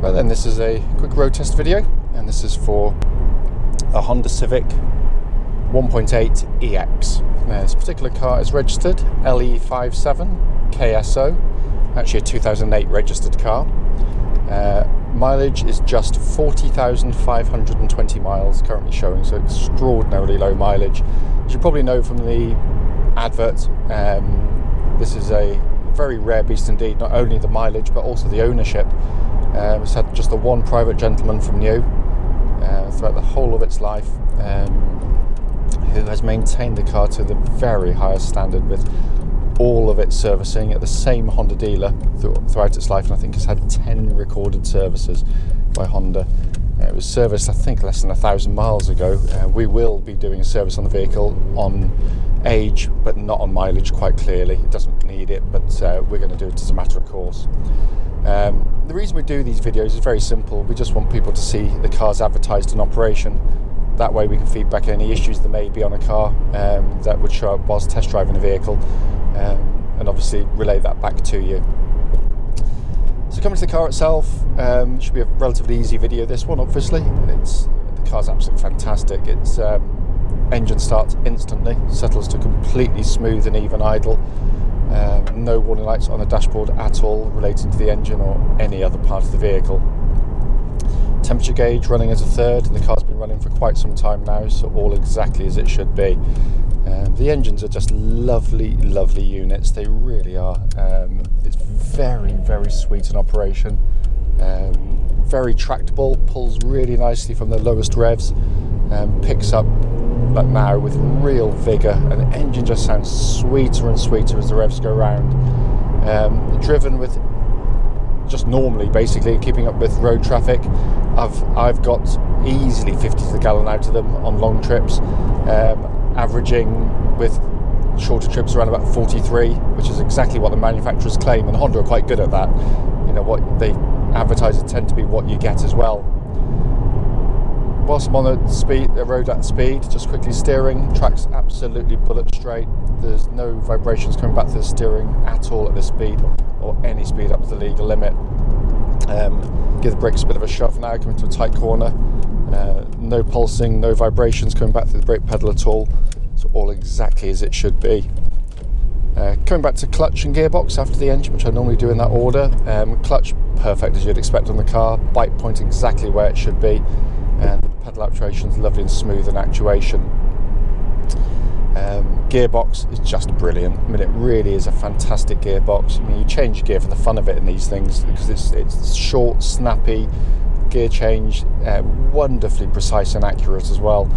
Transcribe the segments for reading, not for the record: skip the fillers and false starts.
Well then, this is a quick road test video, and this is for a Honda Civic 1.8 EX. Now, this particular car is registered LE57KSO, actually a 2008 registered car. Mileage is just 40,520 miles currently showing, so extraordinarily low mileage. As you probably know from the advert, this is a very rare beast indeed, not only the mileage but also the ownership. It's had just the one private gentleman from new throughout the whole of its life, who has maintained the car to the very highest standard with all of its servicing at the same Honda dealer throughout its life, and I think it's had 10 recorded services by Honda. It was serviced, I think, less than 1,000 miles ago. We will be doing a service on the vehicle on age, but not on mileage, quite clearly. It doesn't need it, but we're going to do it as a matter of course. The reason we do these videos is very simple. We just want people to see the cars advertised in operation. That way we can feedback any issues there may be on a car that would show up whilst test driving a vehicle, and obviously relay that back to you. So coming to the car itself, it should be a relatively easy video, this one obviously. The car's absolutely fantastic. Its engine starts instantly, settles to completely smooth and even idle. No warning lights on the dashboard at all relating to the engine or any other part of the vehicle. Temperature gauge running as a third, and the car's been running for quite some time now, so all exactly as it should be. The engines are just lovely, lovely units, they really are. It's very, very sweet in operation, very tractable, pulls really nicely from the lowest revs, picks up like now with real vigour, and the engine just sounds sweeter and sweeter as the revs go round. Driven with just normally, basically keeping up with road traffic, I've got easily 50 to the gallon out of them on long trips, averaging with shorter trips around about 43, which is exactly what the manufacturers claim, and Honda are quite good at that. You know, what they advertise tend to be what you get as well. Whilst I'm on the road at speed, just quickly steering, track's absolutely bullet straight. There's no vibrations coming back to the steering at all at this speed, or any speed up to the legal limit. Give the brakes a bit of a shove now, coming to a tight corner. No pulsing, no vibrations coming back through the brake pedal at all. So all exactly as it should be. Coming back to clutch and gearbox after the engine, which I normally do in that order. Clutch perfect as you'd expect on the car, bike point exactly where it should be, and pedal actuation is lovely and smooth in actuation. Gearbox is just brilliant. I mean, it really is a fantastic gearbox. I mean, you change gear for the fun of it in these things, because it's short, snappy gear change, wonderfully precise and accurate as well.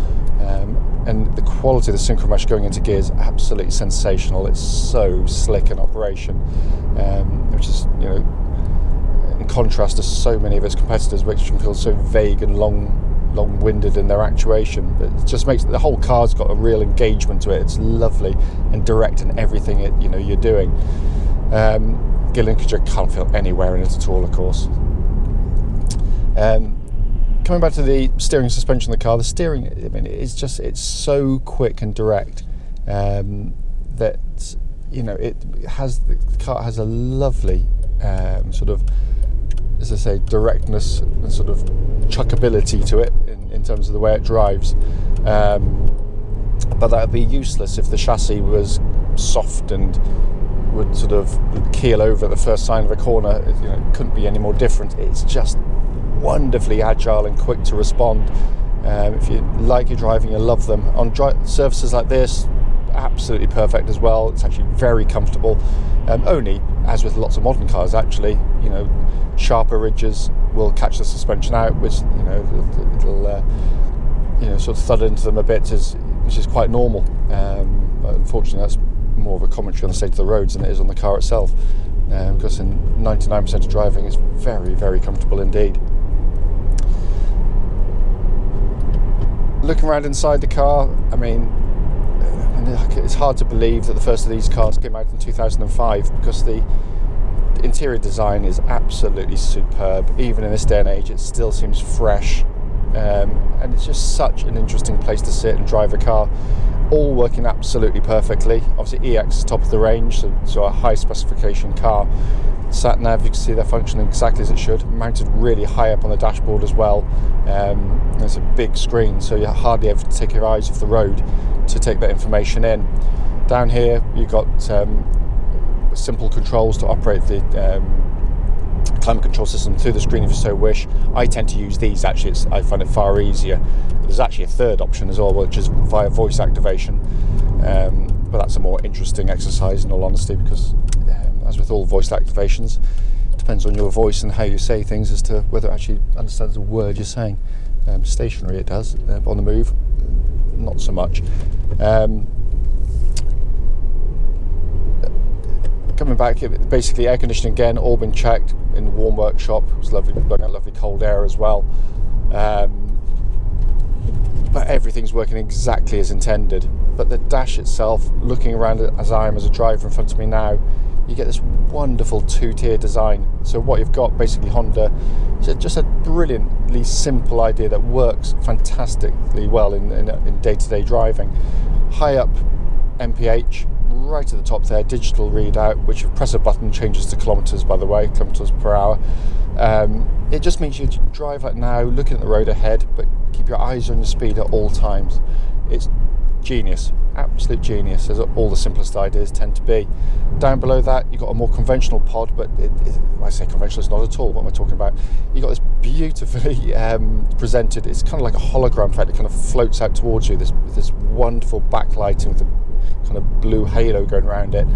And the quality of the synchro mesh going into gear is absolutely sensational. It's so slick in operation, which is, you know, in contrast to so many of its competitors, which can feel so vague and long-winded in their actuation. But it just makes the whole car's got a real engagement to it. It's lovely and direct in everything you're doing. Gear linkage I can't feel anywhere in it at all, of course. Coming back to the steering suspension of the car, the steering, I mean, it's so quick and direct, that, you know, the car has a lovely sort of, as I say, directness and sort of chuckability to it in terms of the way it drives. But that would be useless if the chassis was soft and would sort of keel over at the first sign of a corner. You know, it couldn't be any more different. It's just wonderfully agile and quick to respond. If you like your driving, you love them. On surfaces like this, absolutely perfect as well. It's actually very comfortable. Only, as with lots of modern cars actually, you know, sharper ridges will catch the suspension out, which, you know, it'll you know, sort of thud into them a bit, which is quite normal. But unfortunately, that's more of a commentary on the state of the roads than it is on the car itself, because in 99% of driving, it's very, very comfortable indeed. Looking around inside the car, I mean, it's hard to believe that the first of these cars came out in 2005, because the interior design is absolutely superb. Even in this day and age, it still seems fresh, and it's just such an interesting place to sit and drive a car. All working absolutely perfectly. Obviously EX is top of the range, so a high specification car. sat nav, you can see they're functioning exactly as it should, mounted really high up on the dashboard as well. It's a big screen, so you hardly ever take your eyes off the road to take that information in. Down here you've got simple controls to operate the climate control system through the screen if you so wish. I tend to use these actually, I find it far easier. There's actually a third option as well, which is via voice activation, but that's a more interesting exercise in all honesty, because as with all voice activations, it depends on your voice and how you say things as to whether it actually understands the word you're saying. Stationary it does, but on the move not so much. Coming back, basically air conditioning again, all been checked in the warm workshop. It was lovely, blowing out lovely cold air as well. But everything's working exactly as intended. But the dash itself, looking around it as I am as a driver in front of me now, you get this wonderful two-tier design. So what you've got, basically Honda, is just a brilliantly simple idea that works fantastically well in day-to-day driving. High up MPH, right at the top there, digital readout, which if you press a button changes to kilometres, by the way, kilometres per hour. It just means you drive like now, looking at the road ahead, but keep your eyes on your speed at all times. It's genius, absolute genius, as all the simplest ideas tend to be. Down below that you've got a more conventional pod, but when I say conventional, it's not at all. What am I talking about? You've got this beautifully presented, it's kind of like a hologram effect. It kind of floats out towards you, this wonderful backlighting with a kind of blue halo going around it.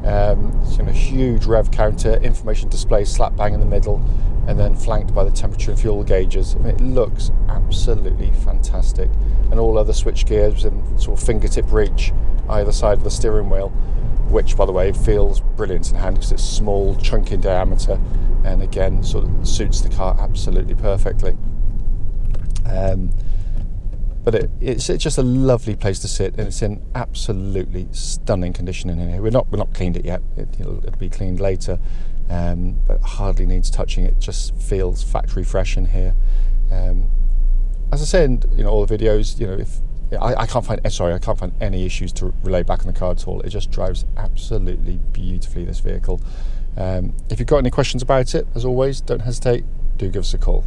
It's a huge rev counter, information display slap bang in the middle, and then flanked by the temperature and fuel gauges. I mean, it looks absolutely fantastic, and all other switch gears in sort of fingertip reach either side of the steering wheel, which by the way feels brilliant in hand because it's small, chunky in diameter, and again sort of suits the car absolutely perfectly. But it's just a lovely place to sit, and it's in absolutely stunning condition in here. We're not cleaned it yet. It'll be cleaned later, but hardly needs touching. It just feels factory fresh in here. As I say in all the videos, if I can't find any issues to relay back on the car at all. It just drives absolutely beautifully, this vehicle. If you've got any questions about it, as always, don't hesitate. Do give us a call.